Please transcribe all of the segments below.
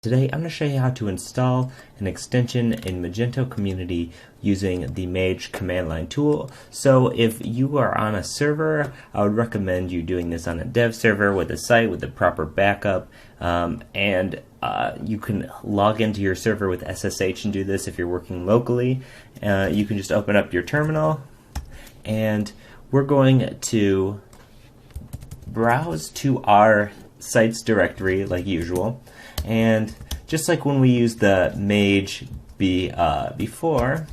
Today I'm going to show you how to install an extension in Magento Community using the Mage command line tool. So if you are on a server, I would recommend you doing this on a dev server with a site with the proper backup, and you can log into your server with SSH and do this if you're working locally. You can just open up your terminal, and we're going to browse to our sites directory like usual. And just like when we used the Mage before,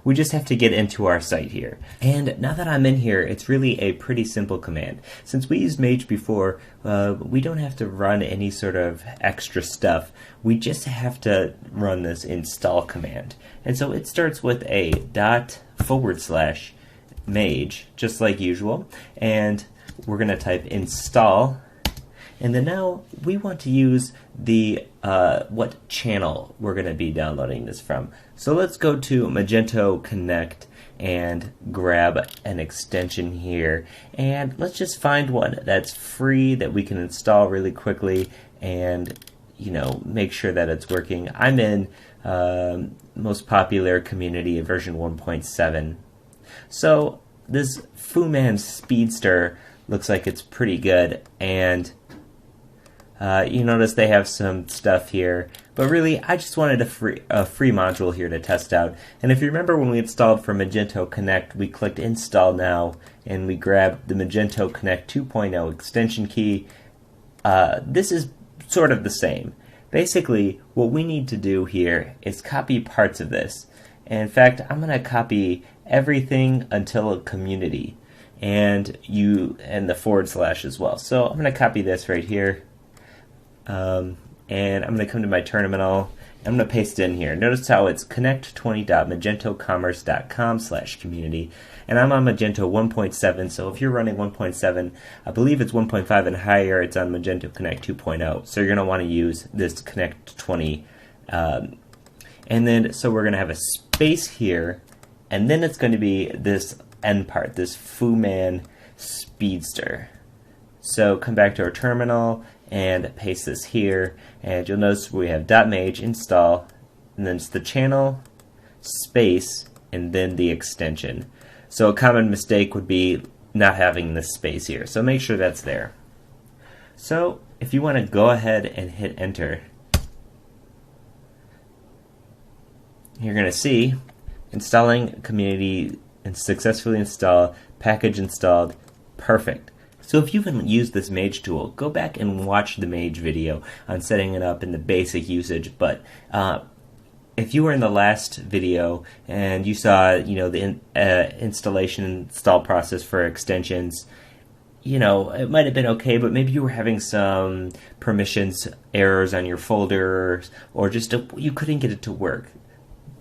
we just have to get into our site here. And now that I'm in here, it's really a pretty simple command. Since we used Mage before, we don't have to run any sort of extra stuff. We just have to run this install command. And so it starts with a //mage, just like usual. And we're going to type install. And then now we want to use the what channel we're going to be downloading this from. So let's go to Magento Connect and grab an extension here. And let's just find one that's free that we can install really quickly and, you know, make sure that it's working. I'm in most popular community version 1.7. So this Fuman Speedster looks like it's pretty good, and you notice they have some stuff here, but really I just wanted a free module here to test out. And if you remember when we installed from Magento Connect, we clicked install now and we grabbed the Magento Connect 2.0 extension key. This is sort of the same. Basically what we need to do here is copy parts of this. And in fact, I'm going to copy everything until a community and the / as well. So I'm going to copy this right here. And I'm going to come to my terminal. I'm going to paste it in here. Notice how it's connect20.magentocommerce.com/community. And I'm on Magento 1.7, so if you're running 1.7, I believe it's 1.5 and higher, it's on Magento Connect 2.0. So you're going to want to use this Connect 20. And then, so we're going to have a space here, and then it's going to be this end part, this Fuman Speedster. So come back to our terminal and paste this here, and you'll notice we have .mage install, and then it's the channel, space, and then the extension. So a common mistake would be not having this space here, so make sure that's there. So if you want to go ahead and hit enter, you're going to see installing community and successfully install, package installed, perfect. So if you haven't used this Mage tool, go back and watch the Mage video on setting it up in the basic usage. But if you were in the last video and you saw, you know, the installation and install process for extensions, you know, it might have been okay, but maybe you were having some permissions errors on your folders, or just you couldn't get it to work.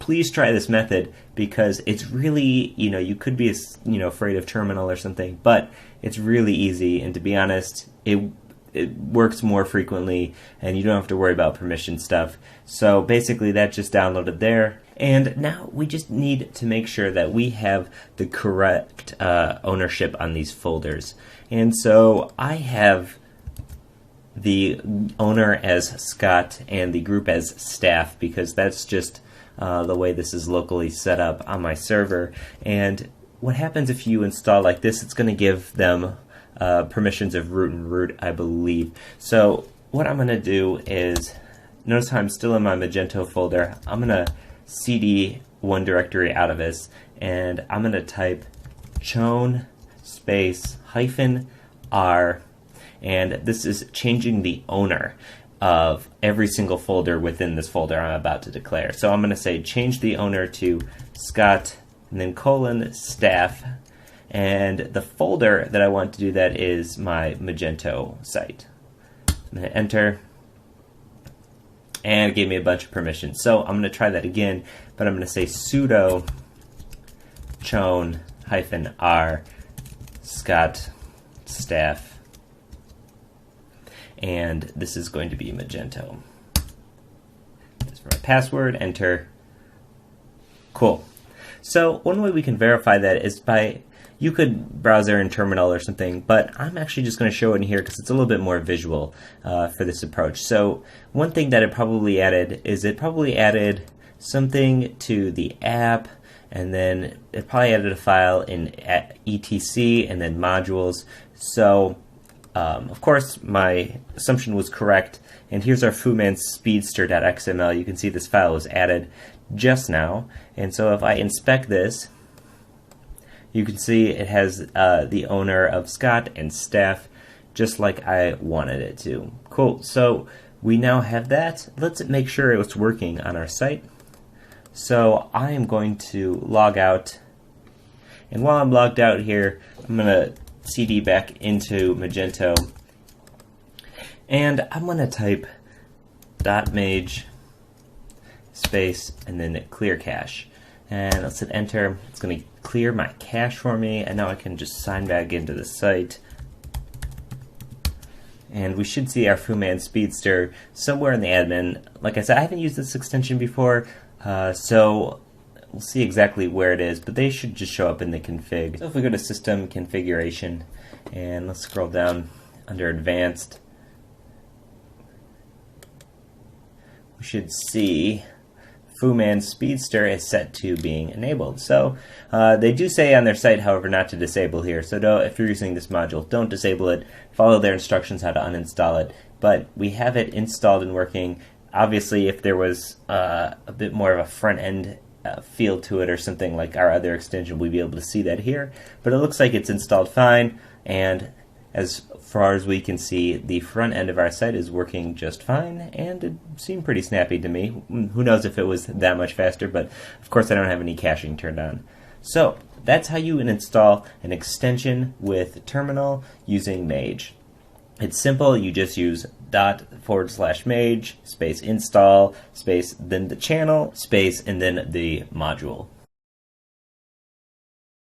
Please try this method, because it's really, you know, you could be, you know, afraid of terminal or something, but it's really easy, and to be honest, it works more frequently, and you don't have to worry about permission stuff. So basically that just downloaded there, and now we just need to make sure that we have the correct ownership on these folders. And so I have the owner as Scott and the group as staff, because that's just the way this is locally set up on my server. And what happens if you install like this, it's going to give them permissions of root and root, I believe. So what I'm going to do is, notice how I'm still in my Magento folder. I'm going to cd one directory out of this, and I'm going to type chown space -r, and this is changing the owner of every single folder within this folder I'm about to declare. So I'm going to say change the owner to Scott, and then / staff, and the folder that I want to do that is my Magento site. I'm going to enter, and it gave me a bunch of permissions. So I'm going to try that again, but I'm going to say sudo chown -r Scott staff, and this is going to be Magento. This is my password, enter. Cool. So one way we can verify that is by You could browser in terminal or something, but I'm actually just going to show it in here because it's a little bit more visual for this approach. So one thing that it probably added is it probably added something to the app, and then it probably added a file in etc and then modules. So of course my assumption was correct, and here's our Fuman speedster.xml. You can see this file was added just now, and so if I inspect this, you can see it has the owner of Scott and staff, just like I wanted it to. Cool, so we now have that. Let's make sure it's working on our site. So I am going to log out, and while I'm logged out here, I'm going to cd back into Magento, and I'm going to type .mage space and then clear cache, and let's hit enter. It's going to clear my cache for me, and now I can just sign back into the site, and we should see our Fuman Speedster somewhere in the admin. Like I said, I haven't used this extension before, so we'll see exactly where it is, but they should just show up in the config. So if we go to system configuration, and let's scroll down under advanced, we should see Fuman Speedster is set to being enabled. So they do say on their site, however, not to disable here. So if you're using this module, don't disable it. Follow their instructions how to uninstall it. But we have it installed and working. Obviously, if there was a bit more of a front end feel to it or something like our other extension, we'd be able to see that here. But it looks like it's installed fine, and as far as we can see, the front end of our site is working just fine, and it seemed pretty snappy to me. Who knows if it was that much faster, but of course I don't have any caching turned on. So that's how you install an extension with terminal using Mage. It's simple. You just use ./Mage space install space then the channel space and then the module.